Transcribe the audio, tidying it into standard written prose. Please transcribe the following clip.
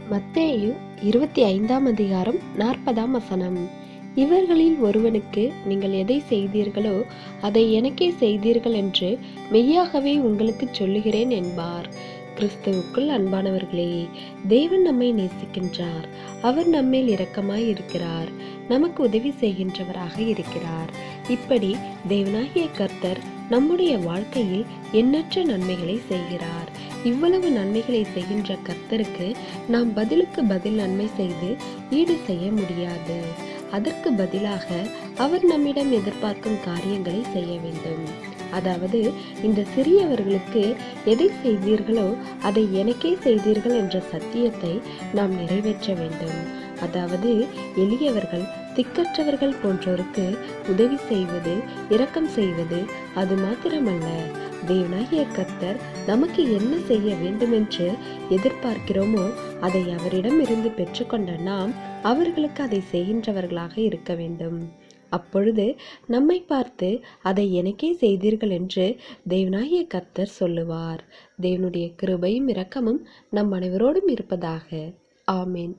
மத்தேயு 25ஆம் அதிகாரம் 40ஆம் வசனம். இவர்களில் ஒருவனுக்கு நீங்கள் எதை செய்தீர்களோ அதை எனக்கே செய்தீர்கள் என்று மெய்யாகவே உங்களுக்கு சொல்லுகிறேன் என்பார். கிறிஸ்துவுக்குள் அன்பானவர்களே, தேவன் நம்மை நேசிக்கின்றார். அவர் நம்மேல் இரக்கமாய் இருக்கிறார். நமக்கு உதவி செய்கின்றவராக இருக்கிறார். இப்படி தேவனாகிய கர்த்தர் நம்முடைய வாழ்க்கையில் எண்ணற்ற நன்மைகளை செய்கிறார். இவ்வளவு நன்மைகளை செய்கின்ற கர்த்தருக்கு நாம் பதிலுக்கு பதில் நன்மை செய்து ஈடு செய்ய முடியாது. அதற்கு பதிலாக அவர் நம்மிடம் எதிர்பார்க்கும் காரியங்களை செய்ய வேண்டும். அதாவது, இந்த சிறியவர்களுக்கு எதை செய்தீர்களோ அதை எனக்கே செய்தீர்கள் என்ற சத்தியத்தை நாம் நிறைவேற்ற வேண்டும். அதாவது, எளியவர்கள், திக்கற்றவர்கள் போன்றோருக்கு உதவி செய்வது, இரக்கம் செய்வது, அது மாத்திரமல்ல, தேவனாகிய கர்த்தர் நமக்கு என்ன செய்ய வேண்டும் என்று எதிர்பார்க்கிறோமோ அதை அவரிடம் இருந்து பெற்றுக்கொண்ட நாம் அவர்களுக்கு அதை செய்கின்றவர்களாக இருக்க வேண்டும். அப்பொழுது நம்மை பார்த்து அதை எனக்கே செய்தீர்கள் என்று தேவனாகிய கர்த்தர் சொல்லுவார். தேவனுடைய கிருபையும் இரக்கமும் நம் அனைவரோடும் இருப்பதாக. ஆமேன்.